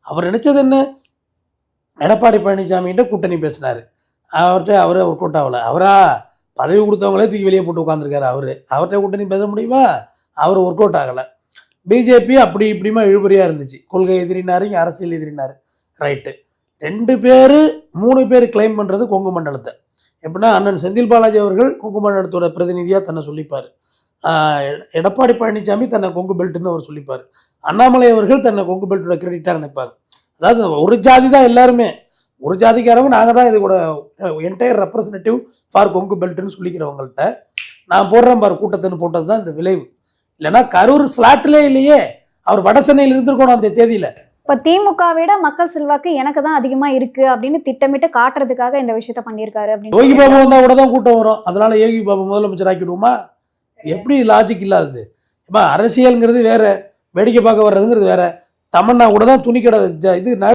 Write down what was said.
அவர் நினச்சது என்ன, எடப்பாடி பழனிசாமிகிட்ட கூட்டணி பேசினார். அவர் ஒர்க் அவுட் ஆகலை. அவரா பதவி கொடுத்தவங்களே தூக்கி வெளியே போட்டு உட்காந்துருக்காரு. அவர்கிட்ட கூட்டணி பேச முடியுமா? அவர் ஒர்க் அவுட் ஆகலை. பிஜேபி அப்படி இப்படிமா இழுபறியாக இருந்துச்சு. கொள்கை எதிரினார், இங்கே அரசியல் எதிரினார். ரைட்டு. 2 பேர் 3 பேர் கிளைம் பண்ணுறது கொங்கு மண்டலத்தை. எப்படின்னா அண்ணன் செந்தில் பாலாஜி அவர்கள் கொங்கு மண்டலத்தோட பிரதிநிதியாக தன்னை சொல்லிப்பார். எடப்பாடி பழனிசாமி தன்னை கொங்கு பெல்ட்டுன்னு அவர் சொல்லிப்பார். அண்ணாமலை அவர்கள் தன்னை கொங்கு பெல்ட்டோட கிரெடிட்டாக நினைப்பார். அதாவது ஒரு ஜாதி தான் எல்லாருமே, ஒரு ஜாதிக்காரங்க நாங்கள் தான் இது கூட என்டையர் ரெப்ரசன்டேட்டிவ் ஃபார் கொங்கு பெல்ட்டுன்னு சொல்லிக்கிறவங்கள்ட்ட நான் போடுறேன் பாரு கூட்டத்துன்னு போட்டது தான் இந்த விளைவு. இல்லைன்னா கரூர் ஸ்லாட்லே இல்லையே, அவர் வட சென்னையில் இருந்திருக்கணும் அந்த தேதியில். இப்போ திமுகவிட மக்கள் செல்வாக்கு எனக்கு தான் அதிகமா இருக்கு அப்படின்னு திட்டமிட்டு காட்டுறதுக்காக இந்த விஷயத்த பண்ணியிருக்காரு அப்படின்னு. யோகி பாபு வந்தா கூட தான் கூட்டம் வரும். அதனால யோகி பாபு முதலமைச்சர் ஆக்கிடுவோமா? எப்படி லாஜிக் இல்லாதது? இப்போ அரசியல்ங்கிறது வேற, வேடிக்கை பார்க்க வர்றதுங்கிறது வேற. தமன்னா கூட தான் துணி கடை இது